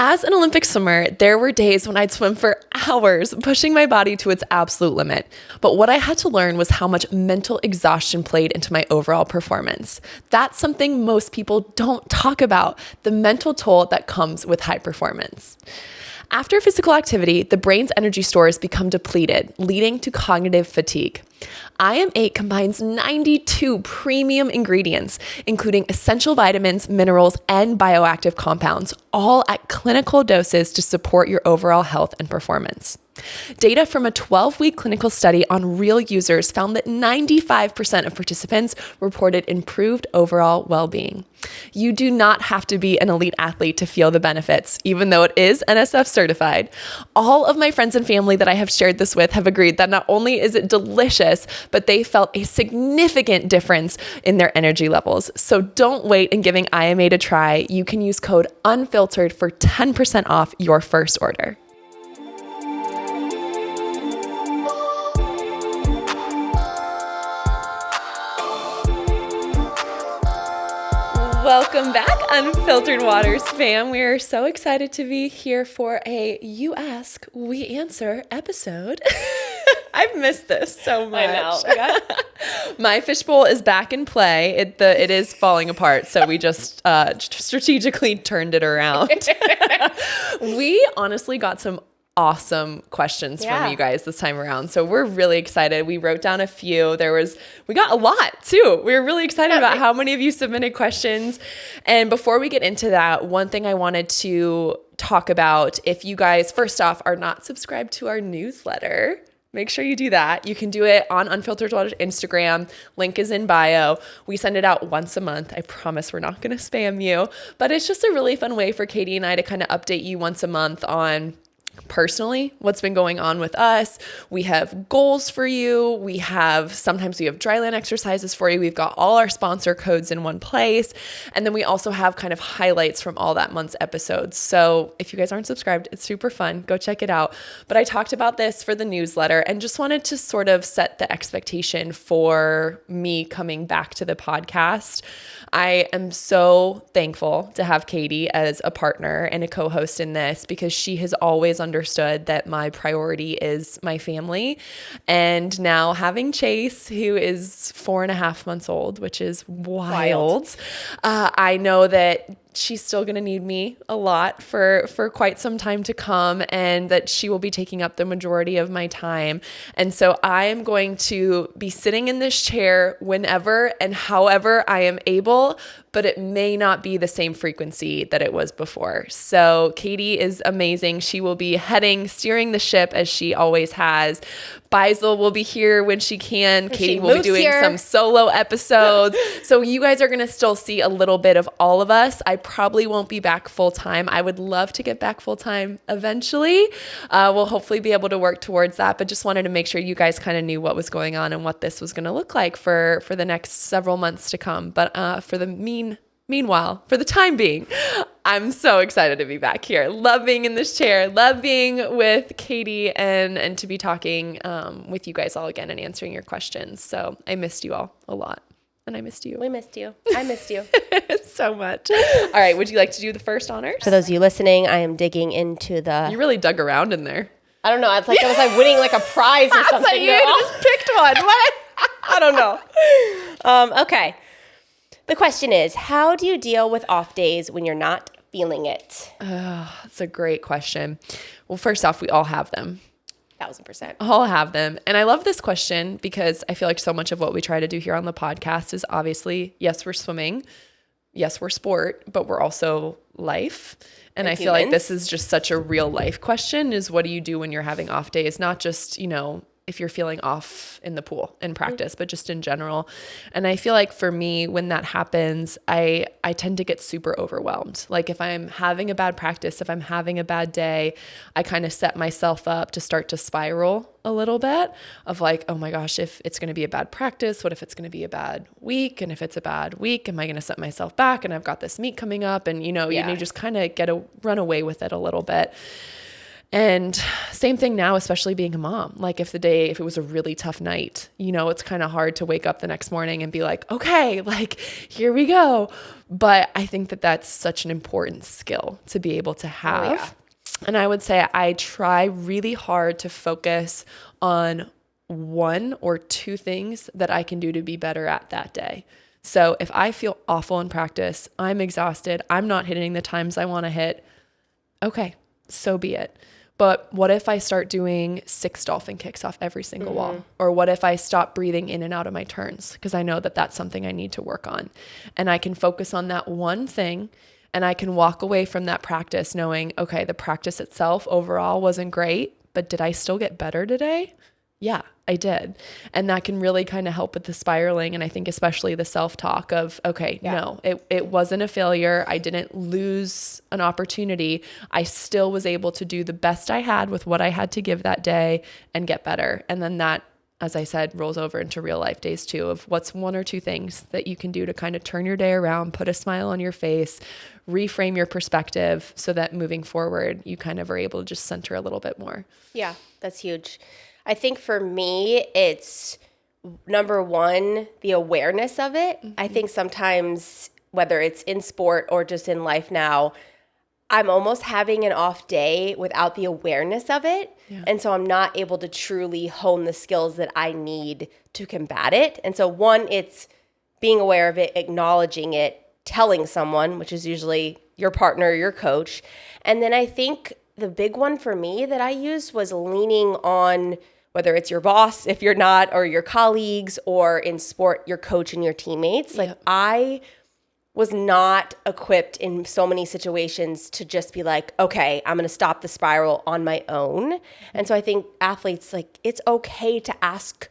As an Olympic swimmer, there were days when I'd swim for hours, pushing my body to its absolute limit. But what I had to learn was how much mental exhaustion played into my overall performance. That's something most people don't talk about, the mental toll that comes with high performance. After physical activity, the brain's energy stores become depleted, leading to cognitive fatigue. IM8 combines 92 premium ingredients, including essential vitamins, minerals, and bioactive compounds, all at clinical doses to support your overall health and performance. Data from a 12-week clinical study on real users found that 95% of participants reported improved overall well-being. You do not have to be an elite athlete to feel the benefits, even though it is NSF certified. All of my friends and family that I have shared this with have agreed that not only is it delicious, but they felt a significant difference in their energy levels. So don't wait in giving IM8 a try. You can use code UNFILTERED for 10% off your first order. Welcome back, Unfiltered Waters fam. We are so excited to be here for a You Ask, We Answer episode. I've missed this so much. I know. My fishbowl is back in play. It is falling apart, so we just strategically turned it around. We honestly got some awesome questions from you guys this time around. So we're really excited. We wrote down a few. We got a lot too. We were really excited about how many of you submitted questions. And before we get into that, one thing I wanted to talk about, if you guys, first off, are not subscribed to our newsletter, make sure you do that. You can do it on Unfiltered Waters Instagram. Link is in bio. We send it out once a month. I promise we're not going to spam you, but it's just a really fun way for Katie and I to kind of update you once a month on personally what's been going on with us. We have goals for you. Sometimes we have dryland exercises for you. We've got all our sponsor codes in one place. And then we also have kind of highlights from all that month's episodes. So if you guys aren't subscribed, it's super fun. Go check it out. But I talked about this for the newsletter and just wanted to sort of set the expectation for me coming back to the podcast. I am so thankful to have Katie as a partner and a co-host in this because she has always understood that my priority is my family. And now having Chase, who is 4.5 months old, which is wild. I know that she's still going to need me a lot for quite some time to come, and that she will be taking up the majority of my time. And so I am going to be sitting in this chair whenever and however I am able, but it may not be the same frequency that it was before. So Katie is amazing. She will be steering the ship as she always has. Baisel will be here when she can. Katie will be doing some solo episodes. So you guys are going to still see a little bit of all of us. I probably won't be back full time. I would love to get back full time eventually. We'll hopefully be able to work towards that, but just wanted to make sure you guys kind of knew what was going on and what this was going to look like for the next several months to come. But meanwhile, for the time being, I'm so excited to be back here. Love being in this chair, love being with Katie and to be talking with you guys all again and answering your questions. So I missed you all a lot. And I missed you. We missed you. I missed you. So much. All right. Would you like to do the first honors? For those of you listening, I am digging into the... You really dug around in there. I don't know. It's like I was like winning like a prize or something. Like you just picked one. What? I don't know. Okay. The question is, how do you deal with off days when you're not feeling it? That's a great question. Well, first off, we all have them. 1,000%. All have them. And I love this question because I feel like so much of what we try to do here on the podcast is obviously, yes, we're swimming. Yes, we're sport, but we're also life. And I feel like this is just such a real life question is what do you do when you're having off days? Not just, if you're feeling off in the pool in practice, but just in general. And I feel like for me, when that happens, I tend to get super overwhelmed. Like if I'm having a bad practice, if I'm having a bad day, I kind of set myself up to start to spiral a little bit of like, oh my gosh, if it's going to be a bad practice, what if it's going to be a bad week? And if it's a bad week, am I going to set myself back? And I've got this meet coming up and, you just kind of run away with it a little bit. And same thing now, especially being a mom. Like if it was a really tough night, it's kind of hard to wake up the next morning and be like, okay, like here we go. But I think that that's such an important skill to be able to have. Oh, yeah. And I would say I try really hard to focus on one or two things that I can do to be better at that day. So if I feel awful in practice, I'm exhausted, I'm not hitting the times I want to hit, okay, so be it. But what if I start doing 6 dolphin kicks off every single wall? Or what if I stop breathing in and out of my turns? Because I know that that's something I need to work on. And I can focus on that one thing, and I can walk away from that practice knowing, okay, the practice itself overall wasn't great, but did I still get better today? Yeah, I did. And that can really kind of help with the spiraling. And I think especially the self-talk of, okay, no, it wasn't a failure. I didn't lose an opportunity. I still was able to do the best I had with what I had to give that day and get better. And then that, as I said, rolls over into real life days too, of what's one or two things that you can do to kind of turn your day around, put a smile on your face, reframe your perspective so that moving forward, you kind of are able to just center a little bit more. Yeah, that's huge. I think for me, it's number one, the awareness of it. I think sometimes, whether it's in sport or just in life now, I'm almost having an off day without the awareness of it. Yeah. And so I'm not able to truly hone the skills that I need to combat it. And so one, it's being aware of it, acknowledging it, telling someone, which is usually your partner, your coach. And then I think the big one for me that I used was leaning on, whether it's your boss, if you're not, or your colleagues, or in sport, your coach and your teammates. Like I was not equipped in so many situations to just be like, okay, I'm going to stop the spiral on my own. And so I think athletes, like, it's okay to ask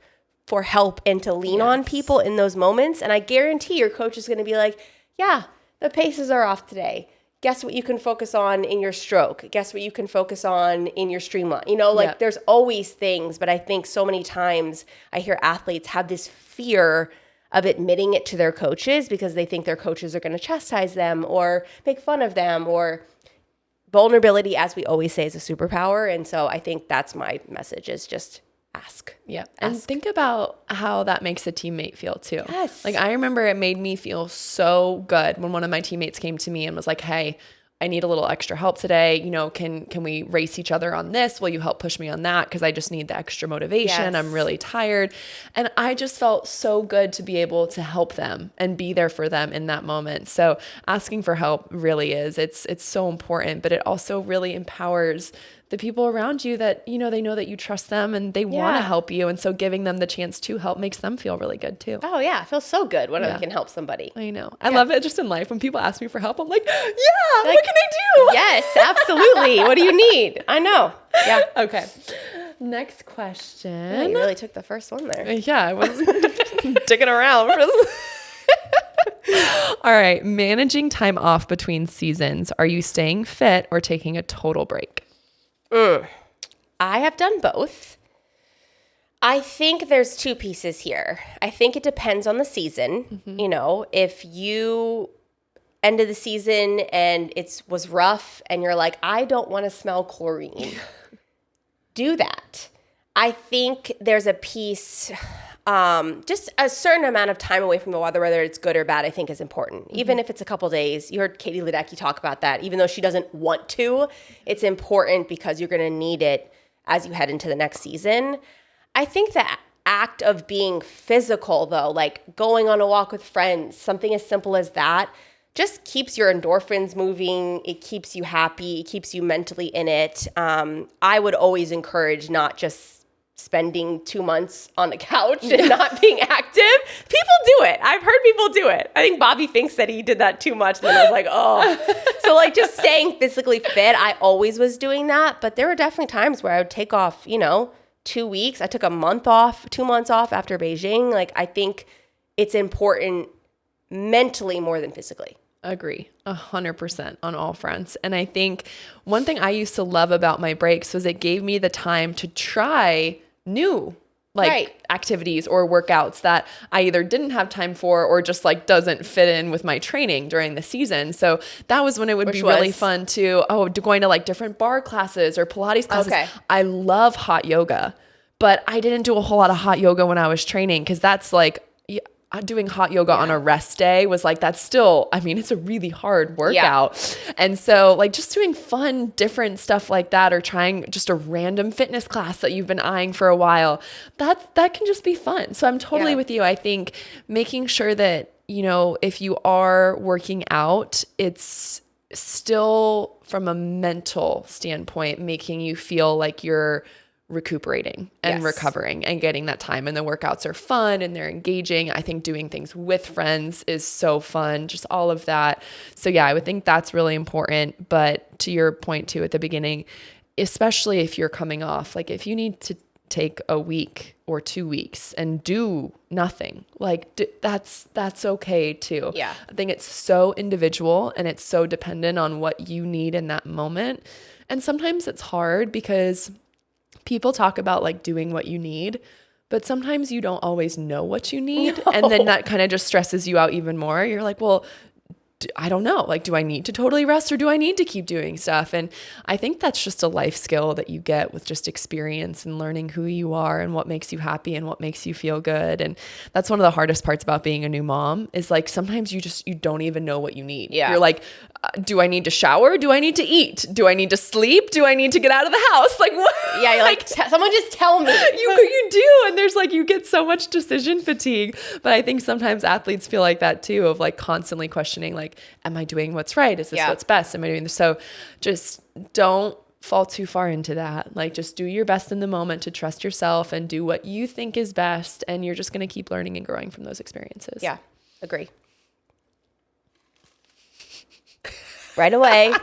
for help and to lean on people in those moments. And I guarantee your coach is going to be like, yeah, the paces are off today. Guess what you can focus on in your stroke? Guess what you can focus on in your streamline? There's always things, but I think so many times I hear athletes have this fear of admitting it to their coaches because they think their coaches are going to chastise them or make fun of them, or vulnerability, as we always say, is a superpower. And so I think that's my message, is just ask. Yeah. And think about how that makes a teammate feel too. Yes. Like I remember it made me feel so good when one of my teammates came to me and was like, hey, I need a little extra help today. Can we race each other on this? Will you help push me on that? Because I just need the extra motivation. Yes. I'm really tired. And I just felt so good to be able to help them and be there for them in that moment. So asking for help really is, it's so important, but it also really empowers the people around you that, they know that you trust them and they want to help you. And so giving them the chance to help makes them feel really good too. Oh yeah. It feels so good when I can help somebody. I know. I love it just in life. When people ask me for help, I'm like, what can I do? Yes, absolutely. What do you need? I know. Yeah. Okay. Next question. Yeah, you really took the first one there. Yeah. I was digging around. All right. Managing time off between seasons. Are you staying fit or taking a total break? I have done both. I think there's two pieces here. I think it depends on the season. Mm-hmm. If you ended the season and it was rough and you're like, I don't want to smell chlorine, do that. I think there's a piece, just a certain amount of time away from the weather, whether it's good or bad, I think is important. Mm-hmm. Even if it's a couple days. You heard Katie Ledecky talk about that. Even though she doesn't want to, it's important because you're going to need it as you head into the next season. I think the act of being physical, though, like going on a walk with friends, something as simple as that, just keeps your endorphins moving. It keeps you happy. It keeps you mentally in it. I would always encourage not just spending 2 months on the couch and not being active. People do it. I've heard people do it. I think Bobby thinks that he did that too much. And then I was like, oh. So like just staying physically fit, I always was doing that. But there were definitely times where I would take off, 2 weeks. I took a month off, 2 months off after Beijing. Like I think it's important mentally more than physically. Agree 100% on all fronts. And I think one thing I used to love about my breaks was it gave me the time to try new activities or workouts that I either didn't have time for or just like doesn't fit in with my training during the season. So that was when it would be really fun to, going to like different bar classes or Pilates classes. Okay. I love hot yoga, but I didn't do a whole lot of hot yoga when I was training because that's like, doing hot yoga on a rest day was like, that's still, I mean, it's a really hard workout. Yeah. And so like just doing fun, different stuff like that, or trying just a random fitness class that you've been eyeing for a while, that can just be fun. So I'm totally with you. I think making sure that, if you are working out, it's still from a mental standpoint, making you feel like you're recuperating and recovering and getting that time, and the workouts are fun and they're engaging. I think doing things with friends is so fun, just all of that. So yeah, I would think that's really important. But to your point too at the beginning, especially if you're coming off, like if you need to take a week or 2 weeks and do nothing, like that's okay too. Yeah. I think it's so individual and it's so dependent on what you need in that moment. And sometimes it's hard because people talk about like doing what you need, but sometimes you don't always know what you need. No. And then that kind of just stresses you out even more. You're like, well, I don't know. Like, do I need to totally rest or do I need to keep doing stuff? And I think that's just a life skill that you get with just experience and learning who you are and what makes you happy and what makes you feel good. And that's one of the hardest parts about being a new mom is like, sometimes you don't even know what you need. Yeah. You're like, do I need to shower? Do I need to eat? Do I need to sleep? Do I need to get out of the house? Like what? Yeah. You're like, someone just tell me. You do. And there's like, you get so much decision fatigue. But I think sometimes athletes feel like that too, of like constantly questioning, like, am I doing what's right? Is this what's best? Am I doing this? So just don't fall too far into that. Like just do your best in the moment to trust yourself and do what you think is best. And you're just going to keep learning and growing from those experiences. Yeah. Agree. Right away.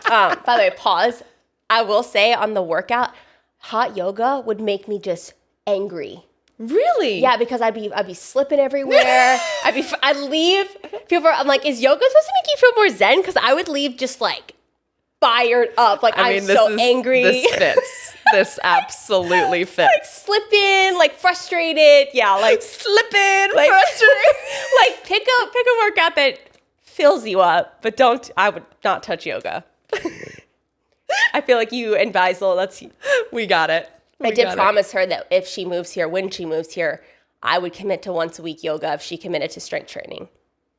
By the way, pause. I will say on the workout, hot yoga would make me just angry. Really? Yeah, because I'd be slipping everywhere. I'd leave. I'm like, is yoga supposed to make you feel more zen? Because I would leave just like fired up. Like I'm so angry. This fits. This absolutely fits. Like slipping, like frustrated. Yeah, like slipping, like, frustrated. Like pick a workout that fills you up, but I would not touch yoga. I feel like you and Basil, we got it. I did promise her that when she moves here, I would commit to once a week yoga if she committed to strength training.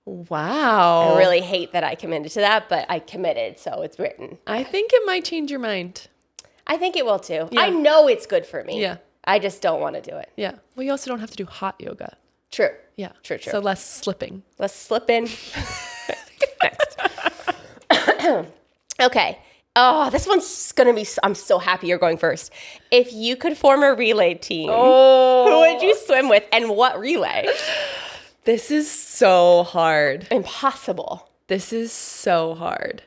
Wow. I really hate that I committed to that, but I committed, so it's written. I think it might change your mind. I think it will too. Yeah. I know it's good for me. Yeah. I just don't want to do it. Yeah. Well, you also don't have to do hot yoga. True. Yeah. True. So less slipping. Less slipping. Next. Okay. Oh, this one's going to be, I'm so happy you're going first. If you could form a relay team, who would you swim with and what relay? This is so hard. Impossible. This is so hard.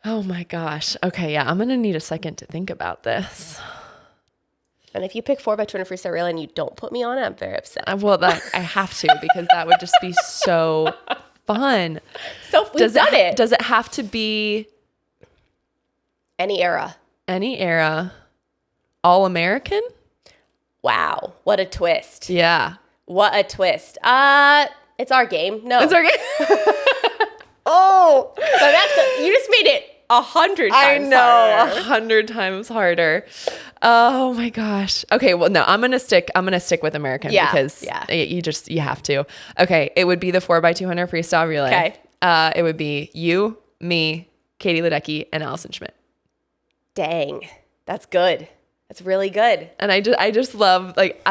Oh my gosh. Okay, yeah, I'm going to need a second to think about this. And if you pick 4x200 freestyle relay and you don't put me on it, I'm very upset. Well, I have to because that would just be so fun. So we've done it. Does it have to be... Any era. Any era. All American? Wow. What a twist. Yeah. What a twist. It's our game. No. It's our game. Oh. You just made it 100 times harder. I know. 100 times harder. Oh my gosh. Okay. Well, no, I'm going to stick with American because you have to. Okay. It would be the 4x200 freestyle relay. Okay. It would be you, me, Katie Ledecky, and Allison Schmidt. Dang, that's good. That's really good. And I just love, like,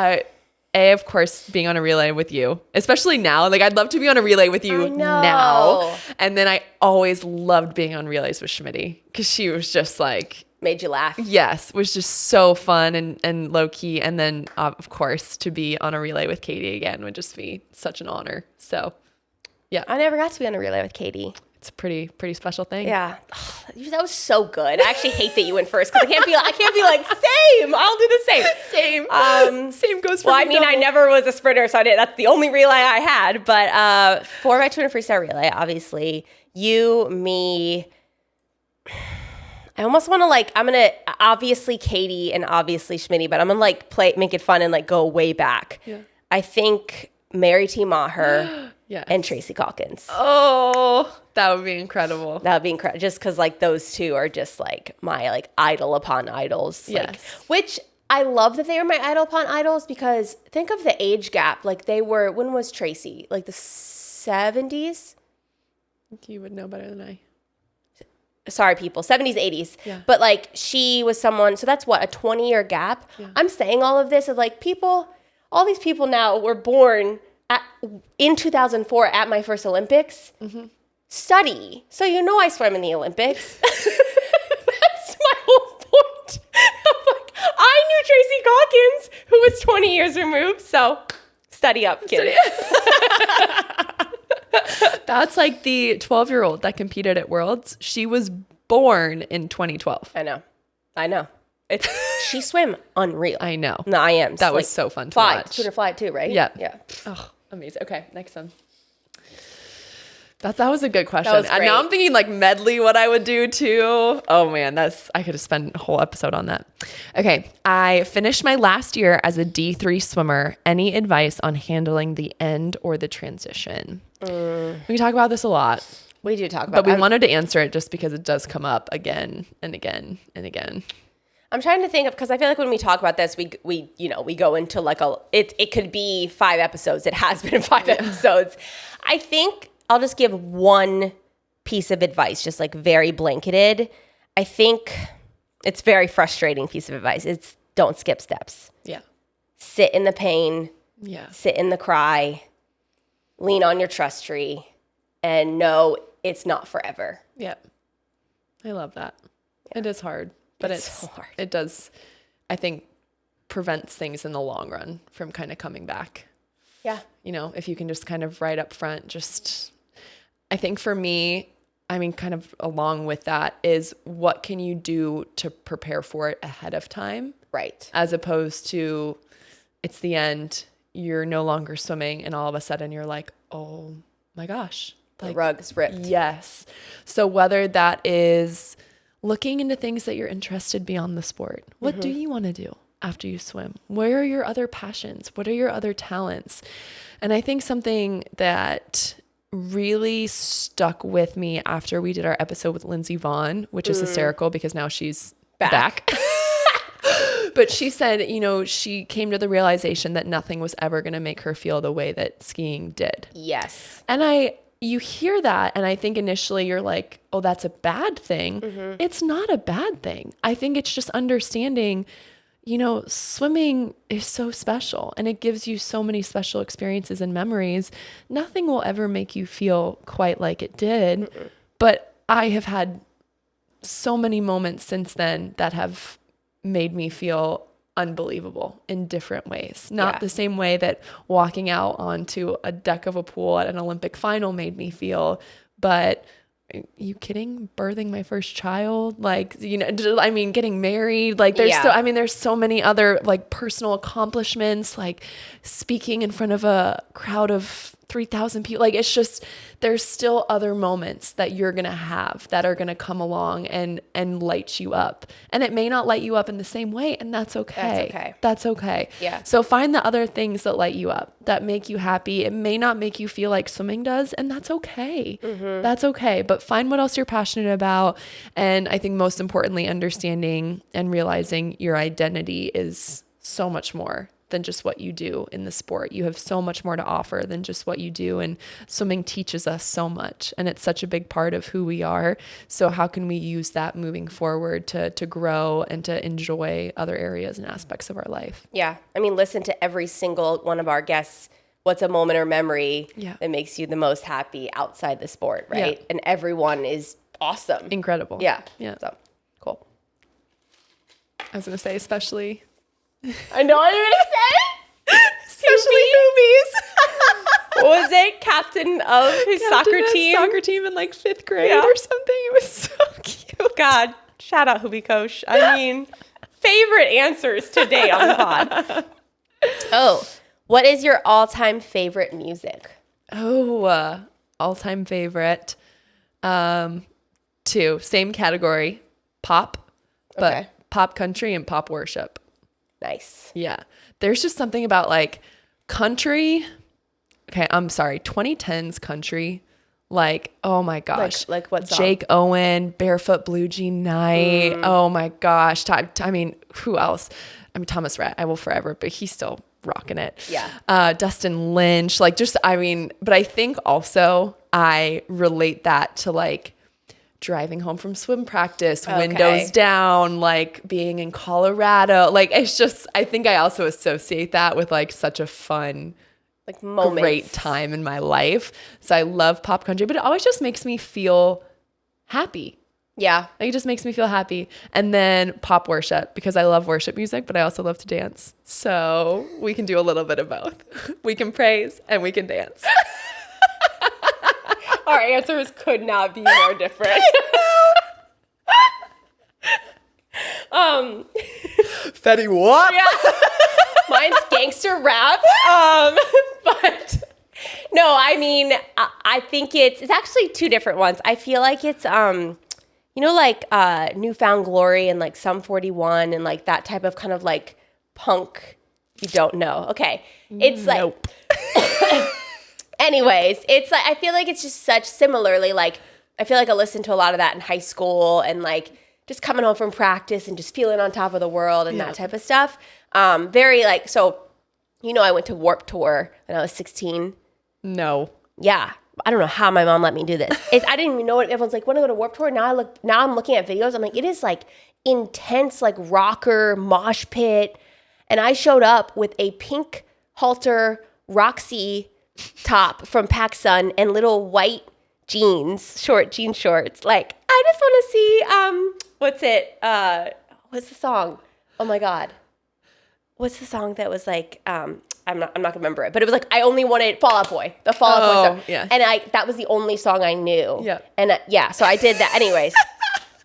of course, being on a relay with you, especially now. Like, I'd love to be on a relay with you now. And then I always loved being on relays with Schmitty because she was just like... Made you laugh. Yes, was just so fun and low key. And then, of course, to be on a relay with Katie again would just be such an honor. So, yeah. I never got to be on a relay with Katie. It's a pretty special thing. Yeah. Oh, that was so good. I actually hate that you went first because I can't be like, same. I'll do the same. Same. Same goes for me. Well, I mean, I never was a sprinter, so that's the only relay I had. But 4x200 freestyle relay, obviously. You, me. I almost want to like, I'm going to obviously Katie and obviously Schmitty, but I'm going to like make it fun and like go way back. Yeah. I think Mary T. Maher Yes. and Tracy Calkins. Oh, that would be incredible. That would be incredible. Just because like those two are just like my like idol upon idols. Yes. Like, which I love that they are my idol upon idols because think of the age gap. Like they were, when was Tracy? Like the 70s? You would know better than I. Sorry, people, 70s, 80s. Yeah. But like she was someone, so that's what, a 20-year gap? Yeah. I'm saying all of this of like people, all these people now were born in 2004 at my first Olympics. Mm-hmm. Study. So you know I swam in the Olympics. That's my whole point. I'm like, I knew Tracy Calkins, who was 20 years removed, so study up, kids. That's like the 12-year-old that competed at Worlds. She was born in 2012. I know. She swam unreal. I know. No, I am. That was so fun to watch. Tuna fly too, right? Yeah. Yeah. Oh, amazing. Okay, next one. That was a good question. That was And great. now I'm thinking like medley what I would do too. Oh man, I could have spent a whole episode on that. Okay, I finished my last year as a D3 swimmer. Any advice on handling the end or the transition? We talk about this a lot. We do talk about it. But we wanted to answer it just because it does come up again and again and again. I'm trying to think of, because I feel like when we talk about this, we go into like it could be 5 episodes. It has been 5 episodes. I think I'll just give one piece of advice, just like very blanketed. I think it's very frustrating piece of advice. It's don't skip steps. Yeah. Sit in the pain. Yeah. Sit in the cry. Lean on your trust tree and know it's not forever. Yep. I love that. Yeah. It is hard, but it's so hard. It does, I think, prevents things in the long run from kind of coming back. Yeah. You know, if you can just kind of right up front, I think for me, I mean, kind of along with that is what can you do to prepare for it ahead of time? Right. As opposed to it's the end, you're no longer swimming and all of a sudden you're like, oh my gosh. The rug's ripped. Yes. So whether that is looking into things that you're interested beyond the sport, what do you want to do after you swim? Where are your other passions? What are your other talents? And I think something that really stuck with me after we did our episode with Lindsey Vonn, which is hysterical because now she's back. But she said, you know, she came to the realization that nothing was ever going to make her feel the way that skiing did. Yes. And you hear that, and I think initially you're like, oh, that's a bad thing. It's not a bad thing. I think it's just understanding, you know, swimming is so special and it gives you so many special experiences and memories. Nothing will ever make you feel quite like it did. But I have had so many moments since then that have made me feel unbelievable in different ways. Not the same way that walking out onto a deck of a pool at an Olympic final made me feel, but are you kidding? Birthing my first child, like, you know, I mean, getting married, like there's so many other like personal accomplishments, like speaking in front of a crowd of 3,000 people. Like, it's just, there's still other moments that you're going to have that are going to come along and light you up. And it may not light you up in the same way. And that's okay. That's okay. Yeah. So find the other things that light you up, that make you happy. It may not make you feel like swimming does. And that's okay. That's okay. But find what else you're passionate about. And I think most importantly, understanding and realizing your identity is so much more than just what you do in the sport. You have so much more to offer than just what you do. And swimming teaches us so much. And it's such a big part of who we are. So how can we use that moving forward to grow and to enjoy other areas and aspects of our life? Yeah. I mean, listen to every single one of our guests. What's a moment or memory that makes you the most happy outside the sport, right? Yeah. And everyone is awesome. Incredible. Yeah. Yeah. So, cool. I was going to say, especially I know what you're going to say. Hoobies. What was it? Captain of his soccer team? Soccer team in like 5th grade or something. It was so cute. God, shout out Hoobie Coach. I mean, favorite answers today on the pod. Oh, what is your all-time favorite music? Oh, all-time favorite. 2, same category. pop, but Okay. pop country and pop worship. Nice. Yeah. There's just something about like country. Okay, I'm sorry. 2010s country. Like, oh my gosh. Like what song? Jake Owen, Barefoot Blue Jean Night. Oh my gosh. I mean, who else? I mean, Thomas Rhett, I will forever, but he's still rocking it. Yeah. Dustin Lynch. Like just, I mean, but I think also I relate that to like driving home from swim practice, windows down, like being in Colorado. Like it's just, I think I also associate that with like such a fun, like moments. great time in my life. So I love pop country, but it always just makes me feel happy. Yeah. Like, it just makes me feel happy. And then pop worship, because I love worship music, but I also love to dance. So we can do a little bit of both. We can praise and we can dance. Our answers could not be more different. Fetty Wap. Yeah. Mine's gangster rap. But no, I mean, I think it's actually two different ones. I feel like it's you know, like Newfound Glory and like Sum 41 and like that type of kind of like punk. You don't know. Okay. It's like Nope. anyways, it's like I feel like it's just such similarly like I feel like I listened to a lot of that in high school and like just coming home from practice and just feeling on top of the world and that type of stuff. Very like so you know I went to Warped Tour when I was 16. No. Yeah. I don't know how my mom let me do this. I didn't even know it. Everyone's like, want to go to Warped Tour? Now I'm looking at videos. I'm like, it is like intense, like rocker mosh pit. And I showed up with a pink halter Roxy top from PacSun and little white jean shorts. Like, I just want to see, what's the song? Oh my God. What's the song that was like, I'm not gonna remember it, but it was like I only wanted Fall Out Boy, the Fall Out Boy song. Yeah. And that was the only song I knew. Yeah. And so I did that anyways.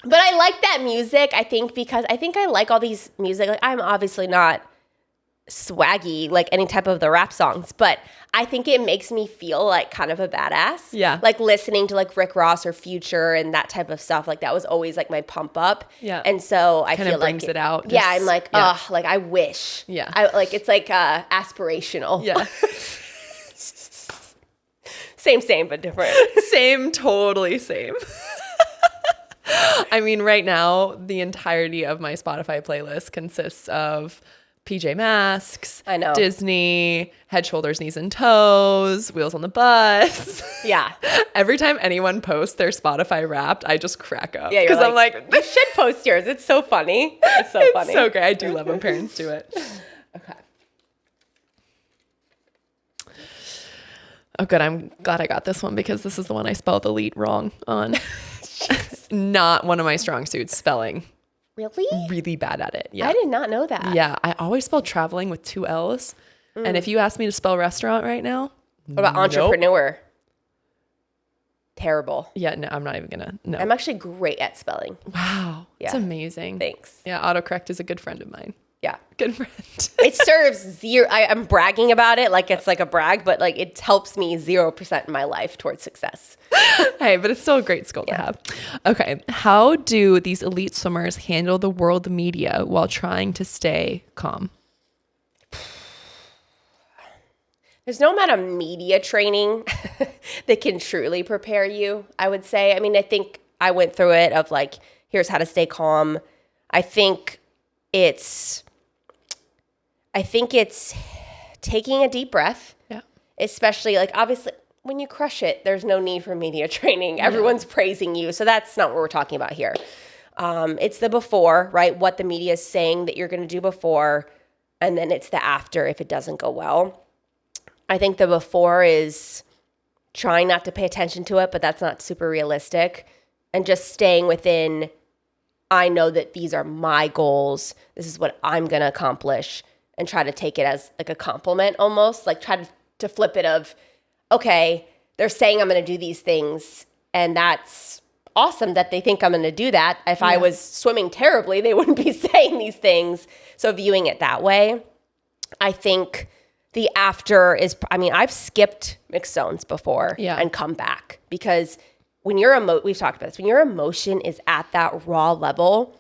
But I like that music, I think, because I think I like all these music. Like I'm obviously not swaggy like any type of the rap songs, but I think it makes me feel like kind of a badass. Yeah. Like listening to like Rick Ross or Future and that type of stuff. Like that was always like my pump up. Yeah. And so I Kinda feel like brings it out. Yeah, Just- I'm like, yeah. like I wish. Yeah. I like it's like aspirational. Yeah. Same but different. Same, totally same. I mean, right now, the entirety of my Spotify playlist consists of PJ Masks, I know. Disney, Head, Shoulders, Knees, and Toes, Wheels on the Bus. Yeah. Every time anyone posts their Spotify Wrapped, I just crack up. Yeah, you're Because I'm like, you should post yours. It's so funny. It's so funny. so great. I do love when parents do it. Okay. Oh, good. I'm glad I got this one because this is the one I spelled elite wrong on. Not one of my strong suits, spelling. Really? Really bad at it. Yeah. I did not know that. Yeah. I always spell traveling with 2 L's. And if you ask me to spell restaurant right now, What about entrepreneur? Terrible. yeah, no, I'm not even going to. No. I'm actually great at spelling. Wow. It's Yeah. amazing. Thanks. Yeah. Autocorrect is a good friend of mine. Yeah. Good friend. It serves zero. I'm bragging about it like it's like a brag, but like it helps me 0% in my life towards success. Hey, but it's still a great skill to have. Okay. How do these elite swimmers handle the world media while trying to stay calm? There's no amount of media training that can truly prepare you, I would say. I mean, I think I went through it of like, here's how to stay calm. I think it's taking a deep breath. Yeah. Especially like obviously when you crush it, there's no need for media training. Everyone's praising you. So that's not what we're talking about here. It's the before, right? What the media is saying that you're going to do before. And then it's the after if it doesn't go well. I think the before is trying not to pay attention to it, but that's not super realistic. And just staying within, I know that these are my goals. This is what I'm going to accomplish. And try to take it as like a compliment almost. Like try to flip it of, okay, they're saying I'm going to do these things. And that's awesome that they think I'm going to do that. If I was swimming terribly, they wouldn't be saying these things. So viewing it that way, I think the after is, I mean, I've skipped mixed zones before and come back because when we've talked about this, when your emotion is at that raw level,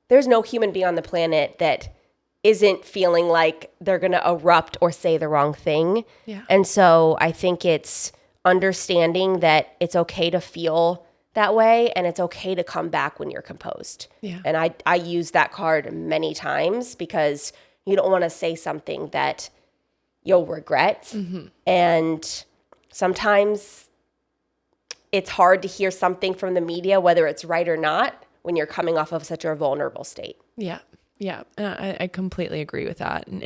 there's no human being on the planet that isn't feeling like they're going to erupt or say the wrong thing. Yeah. And so I think it's understanding that it's okay to feel that way and it's okay to come back when you're composed. Yeah. And I use that card many times because you don't want to say something that you'll regret. And sometimes it's hard to hear something from the media, whether it's right or not, when you're coming off of such a vulnerable state. Yeah. Yeah. I completely agree with that. And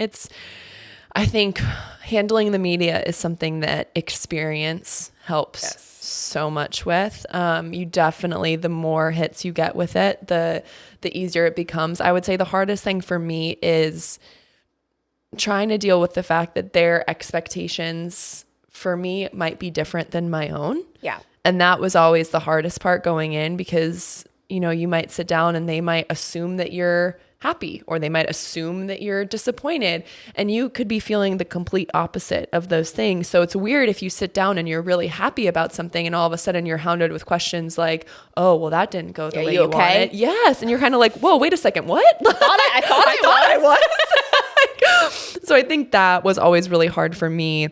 I think handling the media is something that experience helps so much with. You definitely, the more hits you get with it, the easier it becomes. I would say the hardest thing for me is trying to deal with the fact that their expectations for me might be different than my own. Yeah. And that was always the hardest part going in because, you might sit down and they might assume that you're happy or they might assume that you're disappointed and you could be feeling the complete opposite of those things. So it's weird if you sit down and you're really happy about something and all of a sudden you're hounded with questions like, oh, well, that didn't go the way you wanted. Yes. And you're kind of like, whoa, wait a second. What? I thought I was. So I think that was always really hard for me.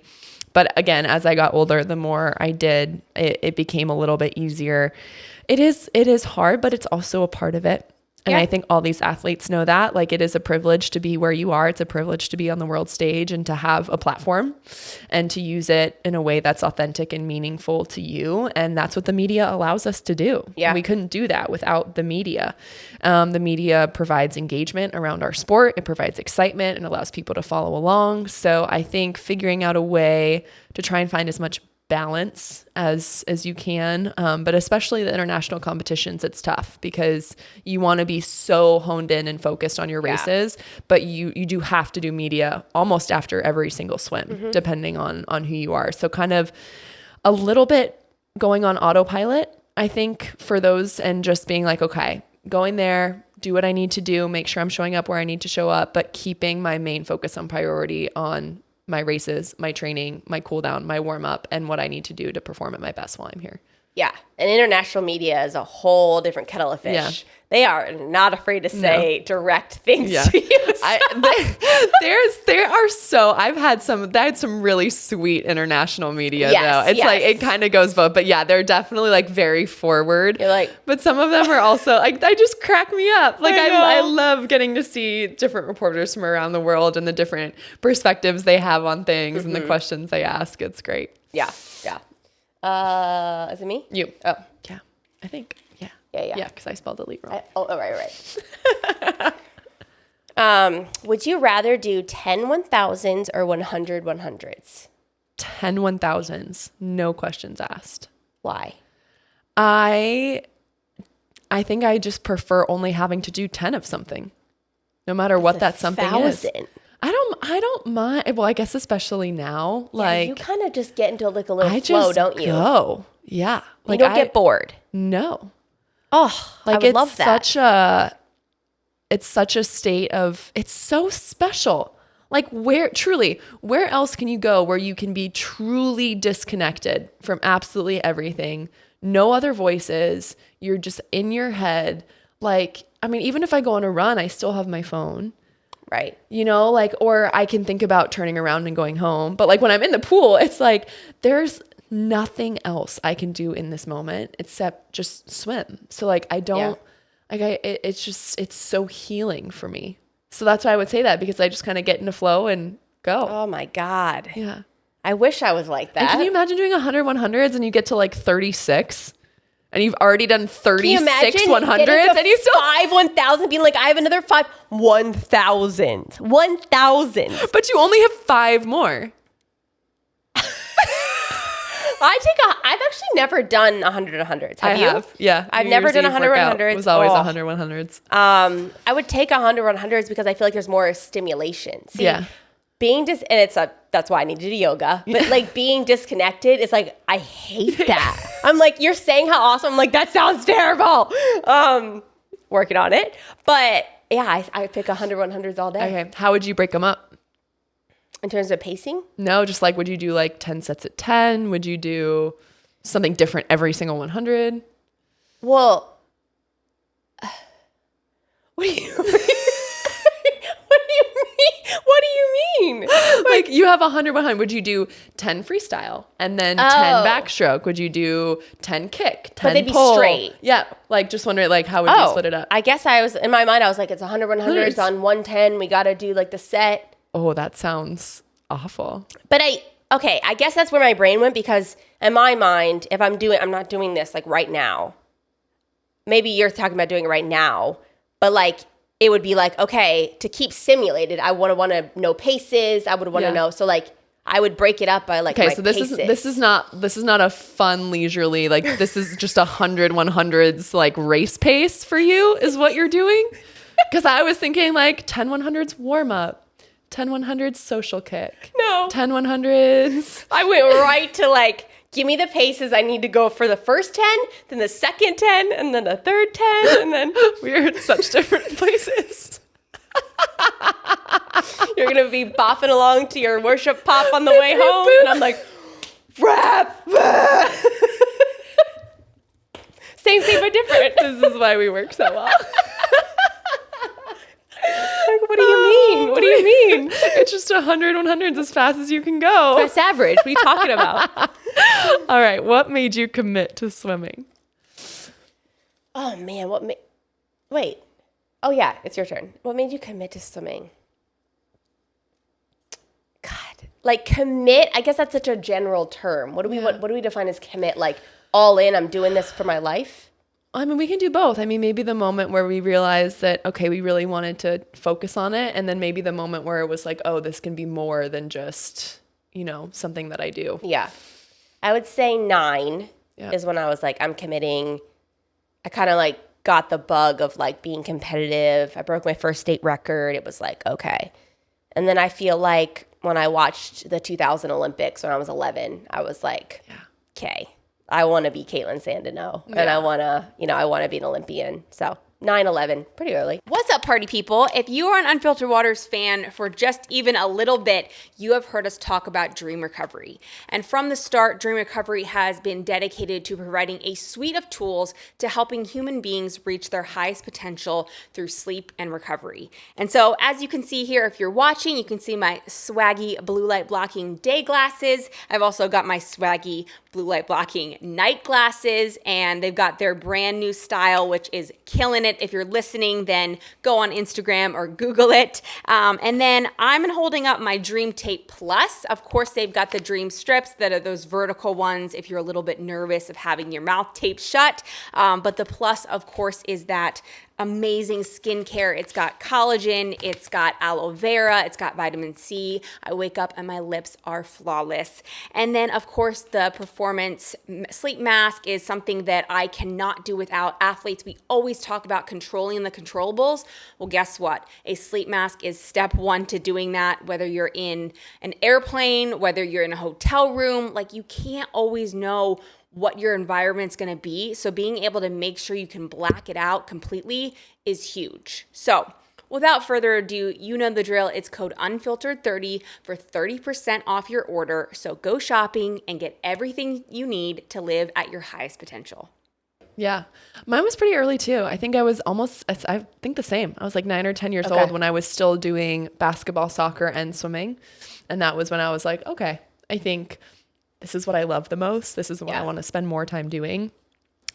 But again, as I got older, the more I did, it became a little bit easier. It is hard, but it's also a part of it. And I think all these athletes know that. Like, it is a privilege to be where you are. It's a privilege to be on the world stage and to have a platform and to use it in a way that's authentic and meaningful to you. And that's what the media allows us to do. Yeah. We couldn't do that without the media. The media provides engagement around our sport. It provides excitement and allows people to follow along. So I think figuring out a way to try and find as much balance as you can, but especially the international competitions, it's tough because you want to be so honed in and focused on your races, but you do have to do media almost after every single swim, depending on who you are. So kind of a little bit going on autopilot, I think, for those, and just being like, okay, going there, do what I need to do, make sure I'm showing up where I need to show up, but keeping my main focus on priority on my races, my training, my cool down, my warm up, and what I need to do to perform at my best while I'm here. Yeah. And international media is a whole different kettle of fish. Yeah. They are not afraid to say direct things to you. I've had some really sweet international media though. It's like, it kind of goes both, but they're definitely like very forward. You're like, but some of them are also like, they just crack me up. Like I love getting to see different reporters from around the world and the different perspectives they have on things and the questions they ask. It's great. Yeah. Yeah. Is it me? You. Oh, yeah. I think. Yeah, because I spelled delete wrong. Right. Would you rather do 10 1000s or 100 100s? 10 1000s. No questions asked. Why? I think I just prefer only having to do 10 of something, no matter what that something is. I don't mind. Well, I guess especially now, like you kind of just get into like a little flow, don't you? Go. Yeah. Like you don't get bored. No. Oh, like I would love that. It's such a state of, it's so special. Like where else can you go where you can be truly disconnected from absolutely everything? No other voices. You're just in your head. Like, I mean, even if I go on a run, I still have my phone. Right. Or I can think about turning around and going home. But like when I'm in the pool, it's like, there's nothing else I can do in this moment except just swim. So like, it's so healing for me. So that's why I would say that, because I just kind of get in a flow and go. Oh my God. Yeah. I wish I was like that. And can you imagine doing 100 100s and you get to like 36? And you've already done 36 100s and you still 5 1000 being like, I have another 5 1000. 1000. But you only have 5 more. I've actually never done 100 100s. Have you? Yeah. I've never done 100 100s. It was always 100 100s. I would take 100 100s because I feel like there's more stimulation. See, that's why I need to do yoga. But like being disconnected, it's like, I hate that. I'm like, you're saying how awesome. I'm like, that sounds terrible. Working on it. But yeah, I pick 100 100s all day. Okay. How would you break them up? In terms of pacing? No, just like, would you do like 10 sets at 10? Would you do something different every single 100? Well, what do you mean? What do you mean? Like you have 100, 100. Would you do 10 freestyle and then 10 backstroke? Would you do 10 kick, 10 but they'd be pull? straight. Yeah. Like just wondering like how would you split it up? I guess in my mind, I was like, it's 100, 100s on 110. We got to do like the set. Oh, that sounds awful. But I guess that's where my brain went, because in my mind, if I'm not doing this like right now. Maybe you're talking about doing it right now, but like it would be like, okay, to keep simulated, I want to know paces. I would want to know. So like I would break it up by like, okay, so this is not a fun leisurely, like this is just 100, 100s like race pace for you is what you're doing. Cause I was thinking like 10, 100s warm up, 10, 100s social kick. No. 10, 100s. I went right to like, give me the paces I need to go for the first 10, then the second 10, and then the third 10, and then... We're in such different places. You're going to be bopping along to your worship pop on the way home, and I'm like, rap! Same thing, but different. This is why we work so well. Like, what do you mean? What do you mean? It's just 100, 100s as fast as you can go. That's average. What are you talking about? All right. What made you commit to swimming? Oh, man. Wait. Oh, yeah. It's your turn. What made you commit to swimming? God. Like, commit, I guess that's such a general term. What do we define as commit? Like, all in, I'm doing this for my life? I mean, we can do both. I mean, maybe the moment where we realized that, okay, we really wanted to focus on it. And then maybe the moment where it was like, oh, this can be more than just, something that I do. Yeah. I would say 9 is when I was like, I'm committing. I kind of like got the bug of like being competitive. I broke my first state record. It was like, okay. And then I feel like when I watched the 2000 Olympics when I was 11, I was like, okay. I want to be Caitlin Sandino, and I want to be an Olympian. So 9/11, pretty early. What's up, party people? If you are an Unfiltered Waters fan for just even a little bit, you have heard us talk about Dream Recovery. And from the start, Dream Recovery has been dedicated to providing a suite of tools to helping human beings reach their highest potential through sleep and recovery. And so, as you can see here, if you're watching, you can see my swaggy blue light blocking day glasses. I've also got my swaggy blue light blocking night glasses, and they've got their brand new style, which is killing it. If you're listening, then go on Instagram or Google it. And then I'm holding up my Dream Tape Plus. Of course, they've got the Dream Strips that are those vertical ones if you're a little bit nervous of having your mouth taped shut. But the Plus, of course, is that amazing skincare. It's got collagen, it's got aloe vera, it's got vitamin C. I wake up and my lips are flawless. And then, of course, the Performance Sleep Mask is something that I cannot do without. Athletes, we always talk about controlling the controllables. Well, guess what? A sleep mask is step one to doing that, whether you're in an airplane, whether you're in a hotel room. Like, you can't always know what your environment's going to be. So being able to make sure you can black it out completely is huge. So without further ado, you know the drill. It's code Unfiltered30 for 30% off your order. So go shopping and get everything you need to live at your highest potential. Yeah. Mine was pretty early too. I think I was I think the same. I was like 9 or 10 years old when I was still doing basketball, soccer, and swimming. And that was when I was like, okay, I think this is what I love the most. This is what I want to spend more time doing.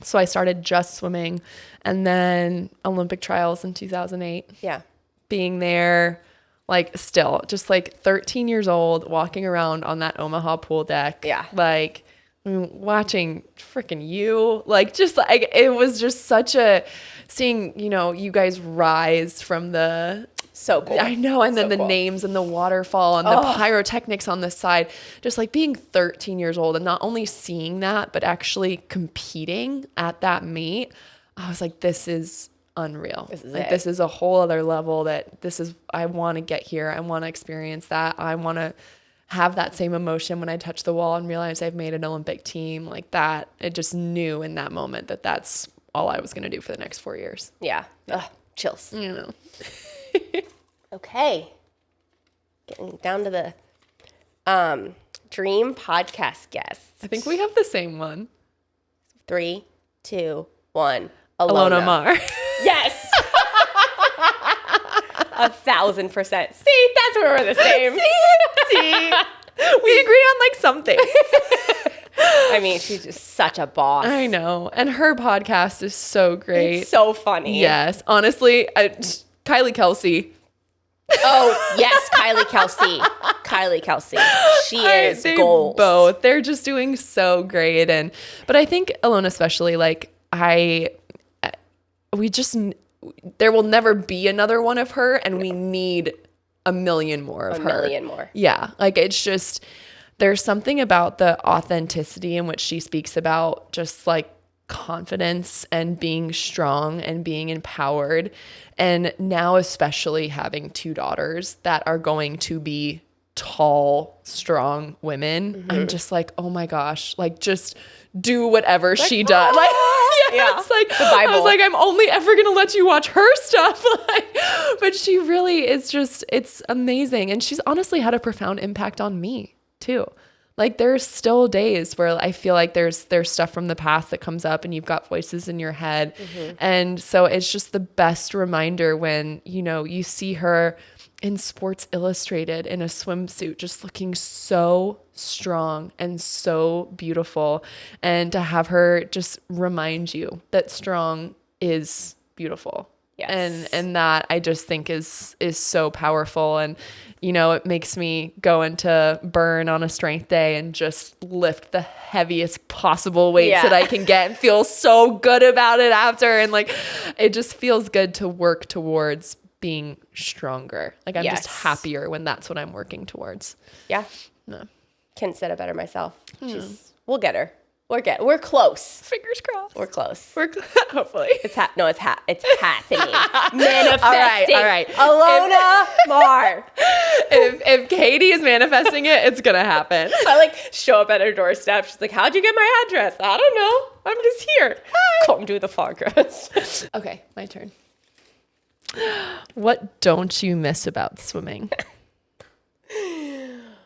So I started just swimming, and then Olympic trials in 2008. Yeah. Being there, like still just like 13 years old, walking around on that Omaha pool deck. Yeah. Like watching freaking you, like just like, it was just such a seeing, you guys rise from the, so cool. I know. And then the names and the waterfall and the pyrotechnics on the side, just like being 13 years old and not only seeing that, but actually competing at that meet. I was like, this is unreal. This is a whole other level I want to get here. I want to experience that. I want to have that same emotion when I touch the wall and realize I've made an Olympic team like that. It just knew in that moment that that's all I was going to do for the next 4 years. Yeah. Ugh, chills. Okay. Getting down to the dream podcast guests. I think we have the same one. 3, 2, 1. Alona Mar. Yes. 1,000%. See, that's where we're the same. See? We agree on like something. I mean, she's just such a boss. I know. And her podcast is so great. It's so funny. Yes. Honestly, Kylie Kelsey. Oh, yes, Kylie Kelsey. Kylie Kelsey. She is gold. Both. They're just doing so great. But I think Alona especially, like, there will never be another one of her, and we need a million more of her. A million more. Yeah. Like, it's just, there's something about the authenticity in which she speaks about just like confidence and being strong and being empowered. And now, especially having 2 daughters that are going to be tall, strong women, I'm just like, oh my gosh, like, just do whatever she does. Like, yeah, it's like, the Bible. I was like, I'm only ever going to let you watch her stuff. Like, but she really is just, it's amazing. And she's honestly had a profound impact on me too. Like, there's still days where I feel like there's stuff from the past that comes up and you've got voices in your head. And so it's just the best reminder when, you know, you see her in Sports Illustrated in a swimsuit, just looking so strong and so beautiful. And to have her just remind you that strong is beautiful. Yes. And that I just think is so powerful. And, you know, it makes me go into burn on a strength day and just lift the heaviest possible weights that I can get and feel so good about it after. And like, it just feels good to work towards being stronger. Like, I'm just happier when that's what I'm working towards. Yeah. No. Couldn't said it better myself. We'll get her. We're close. Fingers crossed. We're close. Hopefully. It's happening. Manifesting. All right. Alona Mar. If Katie is manifesting it, it's gonna happen. I like show up at her doorstep. She's like, "How'd you get my address?" I don't know. I'm just here. Hi. Come do the podcast. Okay, my turn. What don't you miss about swimming?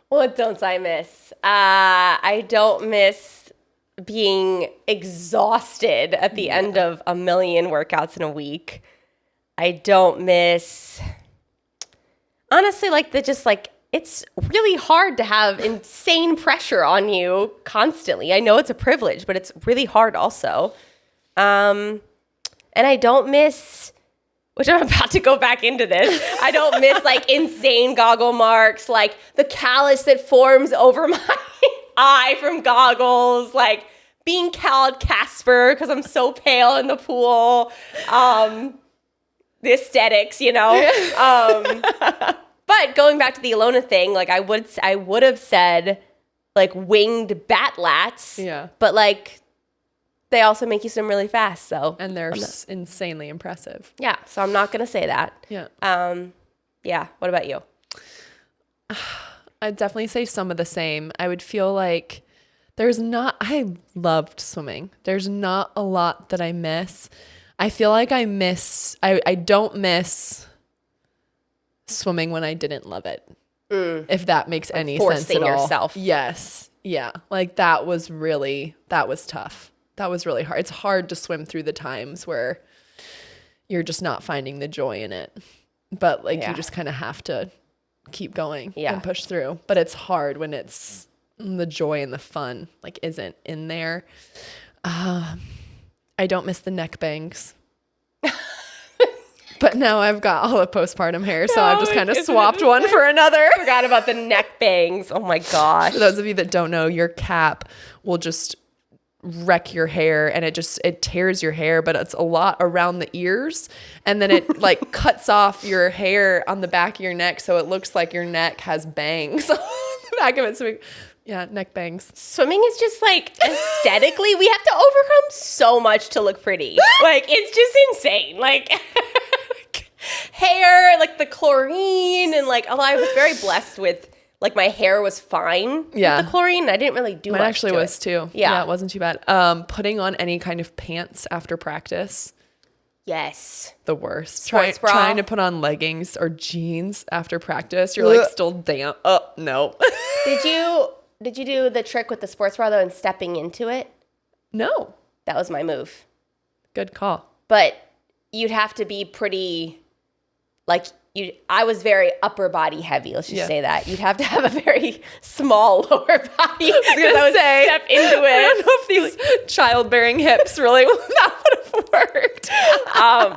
What don't I miss? I don't miss being exhausted at the end of a million workouts in a week. I don't miss, honestly, like it's really hard to have insane pressure on you constantly. I know it's a privilege, but it's really hard also. And I don't miss, which I'm about to go back into this, I don't miss like insane goggle marks, like the callus that forms over my eye from goggles, like being called Casper because I'm so pale in the pool, the aesthetics, you know. But going back to the Alona thing, like I would have said like winged bat lats, but like they also make you swim really fast, so and they're insanely impressive. Yeah, so I'm not gonna say that. Yeah. Yeah. What about you? I'd definitely say some of the same. I would feel like I loved swimming. There's not a lot that I miss. I feel like I don't miss swimming when I didn't love it. If that makes any sense at all. Forcing yourself. Yes. Yeah. Like that was tough. That was really hard. It's hard to swim through the times where you're just not finding the joy in it. But like you just kind of have to keep going and push through. But it's hard when it's the joy and the fun like isn't in there. I don't miss the neck bangs. But now I've got all the postpartum hair, so I've just kind of swapped one for another. Forgot about the neck bangs. Oh my gosh. For those of you that don't know, your cap will just wreck your hair and it tears your hair, but it's a lot around the ears, and then it like cuts off your hair on the back of your neck, so it looks like your neck has bangs on the back of it. So neck bangs. Swimming is just like aesthetically, we have to overcome so much to look pretty. Like it's just insane. Like hair, like the chlorine, and like I was very blessed with like my hair was fine with the chlorine. I didn't really do much. Mine actually was too. Yeah, it wasn't too bad. Putting on any kind of pants after practice. Yes. The worst. Sports bra. Trying to put on leggings or jeans after practice. You're like still damp. Oh, no. Did you do the trick with the sports bra though and stepping into it? No. that was my move. Good call. But you'd have to be pretty, like, I was very upper body heavy. Let's just say that. You'd have to have a very small lower body because I would step into it. I don't know if these childbearing hips really that would have worked.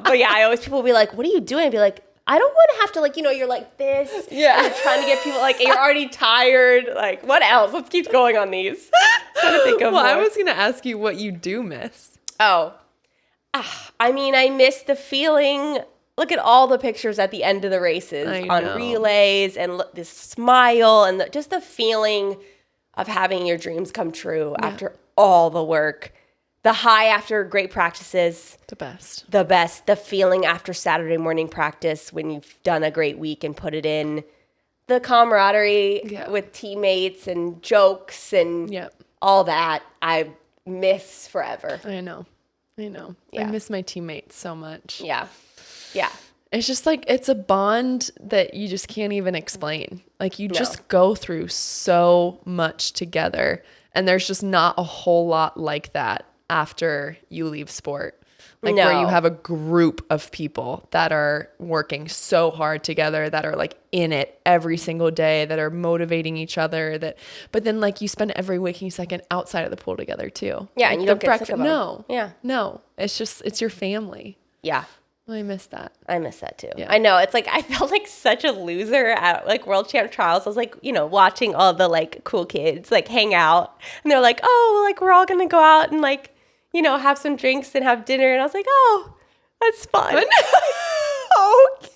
But yeah, people will be like, what are you doing? I'd be like, I don't want to have to, like, you're like this. Yeah. And you're trying to get people, like, you're already tired. Like, what else? Let's keep going on these. Trying to think of more. I was going to ask you what you do miss. Oh. I mean, I miss the feeling. Look at all the pictures at the end of the races on relays and this smile and just the feeling of having your dreams come true after all the work. The high after great practices. The best. The feeling after Saturday morning practice when you've done a great week and put it in. The camaraderie with teammates and jokes and all that I miss forever. I know. Yeah. I miss my teammates so much. Yeah. It's just like, it's a bond that you just can't even explain. Like you just go through so much together, and there's just not a whole lot like that after you leave sport. Like where you have a group of people that are working so hard together, that are like in it every single day, that are motivating each other, but then like you spend every waking second outside of the pool together too. Yeah, like and you don't get sick of them. No. Yeah. No. It's your family. Yeah. I miss that. I miss that too. Yeah. I know. It's like I felt like such a loser at like World Champ Trials. I was like, watching all the like cool kids like hang out, and they're like, oh, like we're all gonna go out and like, have some drinks and have dinner. And I was like, oh, that's fun. Oh, Katie,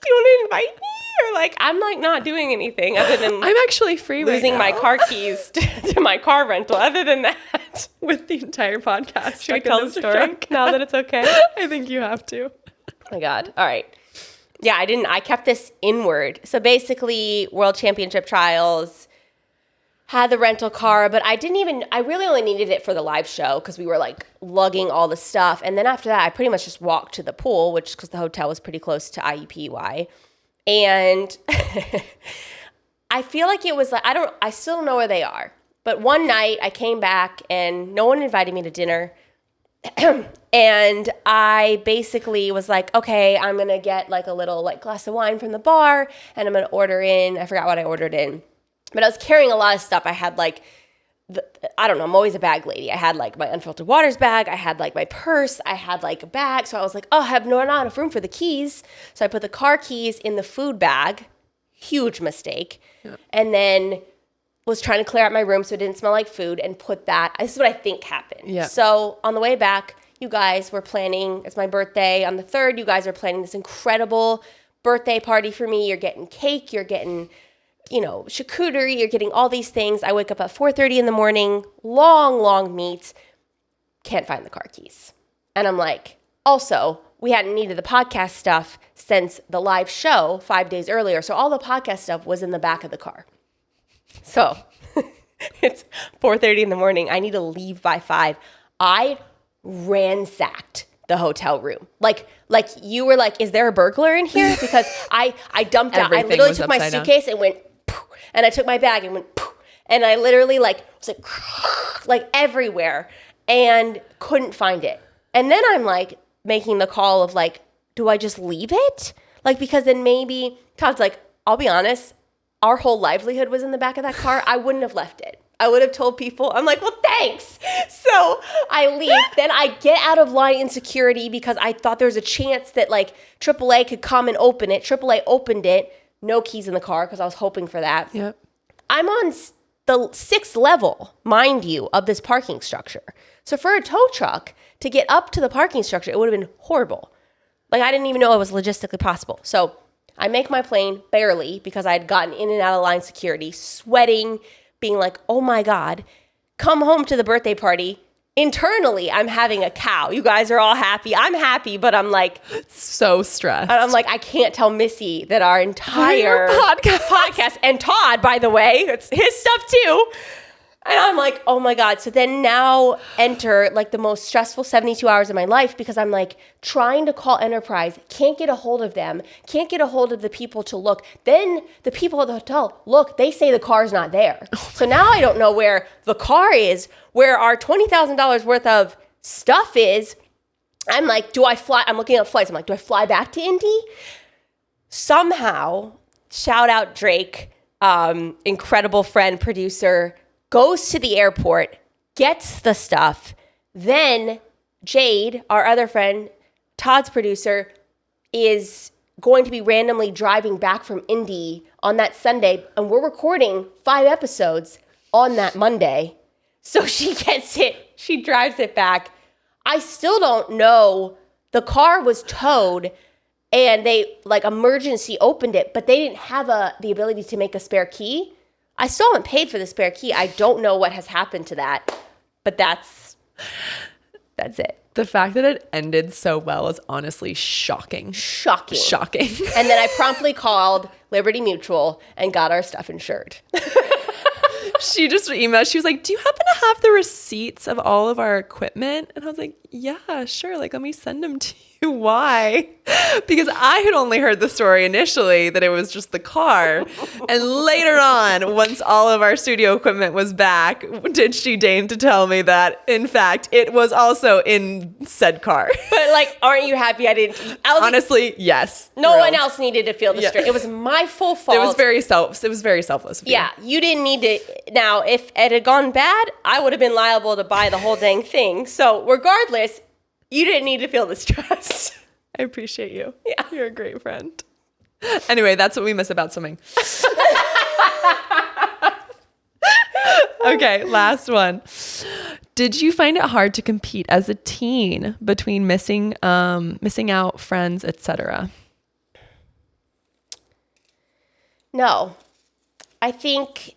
do you want to invite me? Or like, I'm like not doing anything other than I'm actually free losing right my now. car keys to my car rental. Other than that, With the entire podcast. should we tell the story now that it's okay? I think you have to. Oh my God. All right. Yeah, I kept this inward. So basically, World Championship Trials, had the rental car, but I really only needed it for the live show because we were like lugging all the stuff. And then after that, I pretty much just walked to the pool, because the hotel was pretty close to IUPUI. And I feel like it was like, I still don't know where they are. But one night I came back and no one invited me to dinner. And I basically was like, okay, I'm going to get like a little like glass of wine from the bar, and I'm going to order in. I forgot what I ordered in. But I was carrying a lot of stuff. I had like, I don't know, I'm always a bag lady. I had like my Unfiltered Waters bag. I had like my purse. I had like a bag. So I was like, oh, I have not enough room for the keys. So I put the car keys in the food bag. Huge mistake. Yeah. And then was trying to clear out my room so it didn't smell like food, and put that. This is what I think happened. Yeah. So on the way back, you guys were planning, it's my birthday on the 3rd. You guys are planning this incredible birthday party for me. You're getting cake. You're getting charcuterie, you're getting all these things. I wake up at 4:30 in the morning, long meet, can't find the car keys. And I'm like, also, we hadn't needed the podcast stuff since the live show 5 days earlier. So all the podcast stuff was in the back of the car. So it's 4:30 in the morning. I need to leave by 5. I ransacked the hotel room. Like you were like, is there a burglar in here? Because I dumped out. I literally took my suitcase and went, poof, and I took my bag and went, poof, and I literally was like everywhere and couldn't find it. And then I'm like making the call of like, do I just leave it? Like, because then maybe Todd's like, I'll be honest, our whole livelihood was in the back of that car. I wouldn't have left it. I would have told people. I'm like, well, thanks. So I leave. Then I get out of line in security because I thought there was a chance that like AAA could come and open it. AAA opened it. No keys in the car because I was hoping for that. Yep. I'm on the 6th level, mind you, of this parking structure. So for a tow truck to get up to the parking structure, it would have been horrible. Like, I didn't even know it was logistically possible. So I make my plane barely because I had gotten in and out of line security, sweating, being like, oh my God, come home to the birthday party. Internally, I'm having a cow. You guys are all happy. I'm happy, but I'm like so stressed. I'm like, I can't tell Missy that our entire podcast, and Todd, by the way, it's his stuff too. And I'm like, oh my God. So then now enter like the most stressful 72 hours of my life because I'm like trying to call Enterprise, can't get a hold of them, can't get a hold of the people to look. Then the people at the hotel, look, they say the car's not there. So now I don't know where the car is, where our $20,000 worth of stuff is. I'm like, do I fly? I'm looking at flights. I'm like, do I fly back to Indy? Somehow, shout out Drake, incredible friend, producer, goes to the airport, gets the stuff. Then Jade, our other friend, Todd's producer, is going to be randomly driving back from Indy on that Sunday. And we're recording 5 episodes on that Monday. So she gets it. She drives it back. I still don't know. The car was towed and they like emergency opened it, but they didn't have the ability to make a spare key. I still haven't paid for the spare key. I don't know what has happened to that, but that's it. The fact that it ended so well is honestly shocking. Shocking. And then I promptly called Liberty Mutual and got our stuff insured. She just emailed. She was like, do you happen to have the receipts of all of our equipment? And I was like, yeah, sure. Like, let me send them to you. Why? Because I had only heard the story initially that it was just the car. And later on, once all of our studio equipment was back, did she deign to tell me that, in fact, it was also in said car. But like, aren't you happy I didn't? Honestly, yes. No one else needed to feel the strain. It was my full fault. It was very selfless of you. Yeah, you didn't need to. Now, if it had gone bad, I would have been liable to buy the whole dang thing. So regardless, you didn't need to feel the stress. I appreciate you. Yeah. You're a great friend. Anyway, that's what we miss about swimming. Okay, last one. Did you find it hard to compete as a teen between missing out, friends, etc.? No. I think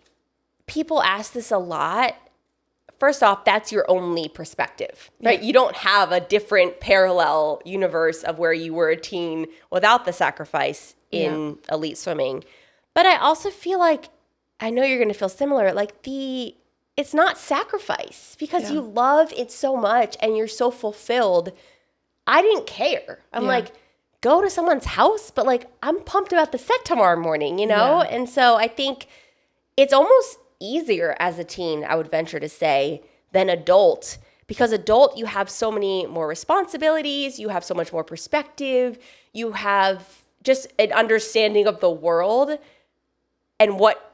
people ask this a lot. First off, that's your only perspective, right? Yeah. You don't have a different parallel universe of where you were a teen without the sacrifice in elite swimming. But I also feel like, I know you're going to feel similar, like it's not sacrifice because you love it so much and you're so fulfilled. I didn't care. I'm like, go to someone's house, but like, I'm pumped about the set tomorrow morning, you know? Yeah. And so I think it's almost easier as a teen, I would venture to say, than adult. Because adult, you have so many more responsibilities, you have so much more perspective, you have just an understanding of the world and what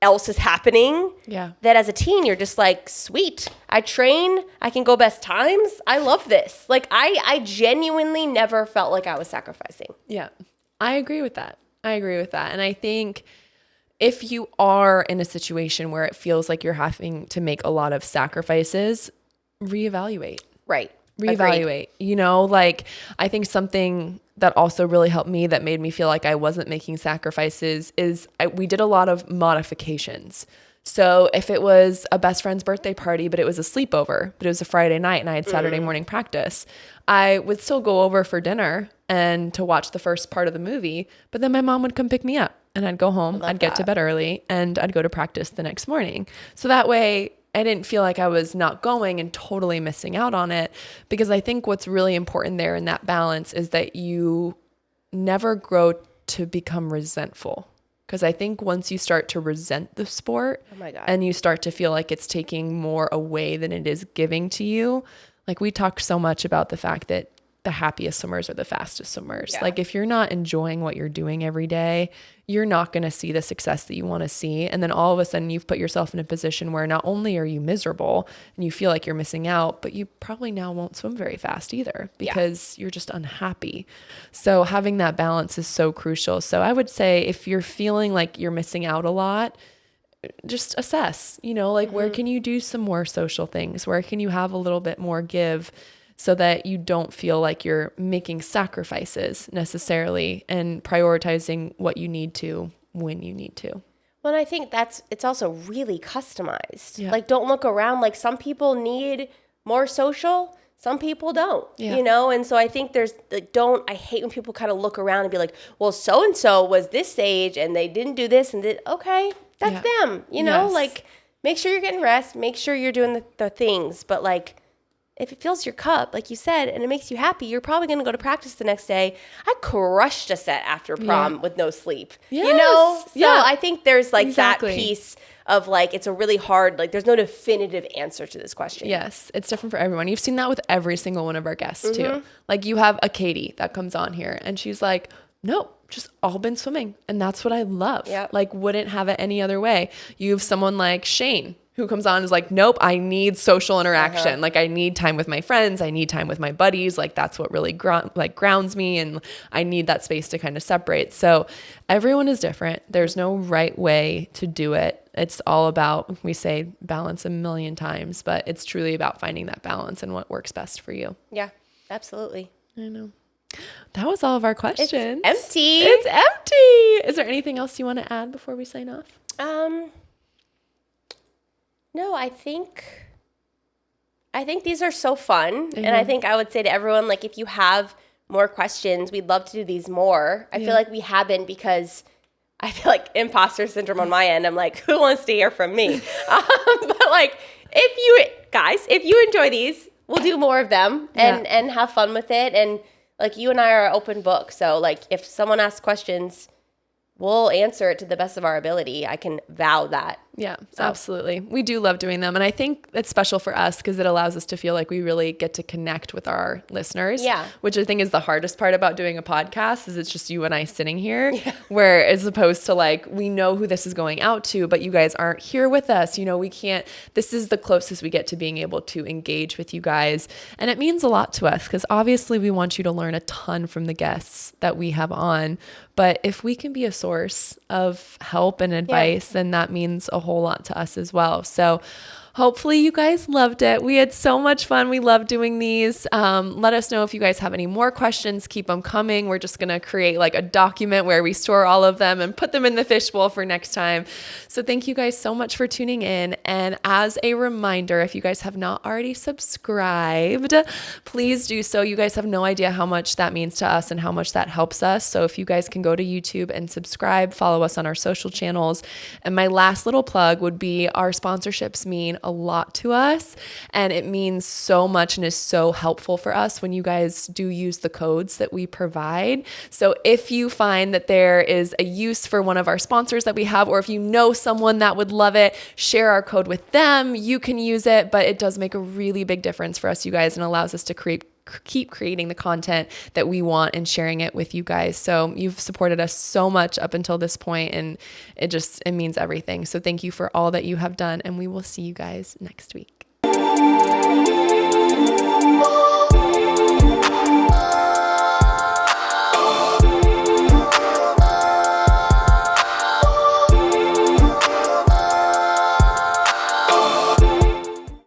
else is happening. Yeah. That as a teen, you're just like, sweet, I train, I can go best times. I love this. Like, I genuinely never felt like I was sacrificing. Yeah, I agree with that. And I think if you are in a situation where it feels like you're having to make a lot of sacrifices, reevaluate. Right. Reevaluate. Agreed. You know, like, I think something that also really helped me that made me feel like I wasn't making sacrifices is we did a lot of modifications. So if it was a best friend's birthday party, but it was a sleepover, but it was a Friday night and I had Saturday morning practice, I would still go over for dinner and to watch the first part of the movie, but then my mom would come pick me up and I'd go home, I'd get to bed early and I'd go to practice the next morning. So that way I didn't feel like I was not going and totally missing out on it, because I think what's really important there in that balance is that you never grow to become resentful. Because I think once you start to resent the sport and you start to feel like it's taking more away than it is giving to you, like we talk so much about the fact that the happiest swimmers are the fastest swimmers. Yeah. Like if you're not enjoying what you're doing every day, you're not going to see the success that you want to see. And then all of a sudden you've put yourself in a position where not only are you miserable and you feel like you're missing out, but you probably now won't swim very fast either because you're just unhappy. So having that balance is so crucial. So I would say if you're feeling like you're missing out a lot, just assess, you know, like where can you do some more social things? Where can you have a little bit more give? So that you don't feel like you're making sacrifices necessarily and prioritizing what you need to when you need to. Well, I think it's also really customized. Yeah. Like, don't look around. Like, some people need more social, some people don't, you know? And so I think there's like, I hate when people kind of look around and be like, well, so-and-so was this age and they didn't do this and did, okay, that's them, you know? Like, make sure you're getting rest, make sure you're doing the things. But like, if it fills your cup, like you said, and it makes you happy, you're probably going to go to practice the next day. I crushed a set after prom with no sleep, Yes. you know? So Yeah. I think there's like Exactly. that piece of like, it's a really hard, like there's no definitive answer to this question. Yes, it's different for everyone. You've seen that with every single one of our guests too. Like you have a Katie that comes on here and she's like, nope, just all been swimming. And that's what I love. Yep. Like wouldn't have it any other way. You have someone like Shane who comes on and is like, nope, I need social interaction. Like I need time with my friends. I need time with my buddies. Like that's what really grounds me. And I need that space to kind of separate. So everyone is different. There's no right way to do it. It's all about, we say balance a million times, but it's truly about finding that balance and what works best for you. Yeah, absolutely. I know. That was all of our questions. Empty. It's empty. Is there anything else you want to add before we sign off? No, I think these are so fun. And I think I would say to everyone, like, if you have more questions, we'd love to do these more. I feel like we haven't because I feel like imposter syndrome on my end. I'm like, who wants to hear from me? But like, if you enjoy these, we'll do more of them and have fun with it. And like you and I are an open book. So like if someone asks questions, we'll answer it to the best of our ability. I can vow that. Yeah, absolutely. We do love doing them. And I think it's special for us because it allows us to feel like we really get to connect with our listeners. Yeah. Which I think is the hardest part about doing a podcast is it's just you and I sitting here where as opposed to like, we know who this is going out to, but you guys aren't here with us. You know, this is the closest we get to being able to engage with you guys. And it means a lot to us because obviously we want you to learn a ton from the guests that we have on. But if we can be a source of help and advice, then that means a whole lot to us as well. So hopefully you guys loved it. We had so much fun. We love doing these. Let us know if you guys have any more questions. Keep them coming. We're just going to create like a document where we store all of them and put them in the fishbowl for next time. So thank you guys so much for tuning in. And as a reminder, if you guys have not already subscribed, please do so. You guys have no idea how much that means to us and how much that helps us. So if you guys can go to YouTube and subscribe, follow us on our social channels. And my last little plug would be our sponsorships mean a lot to us, and it means so much and is so helpful for us when you guys do use the codes that we provide. So if you find that there is a use for one of our sponsors that we have, or if you know someone that would love it, share our code with them. You can use it, but it does make a really big difference for us, you guys, and allows us to keep creating the content that we want and sharing it with you guys. So you've supported us so much up until this point, and it means everything. So thank you for all that you have done, and we will see you guys next week.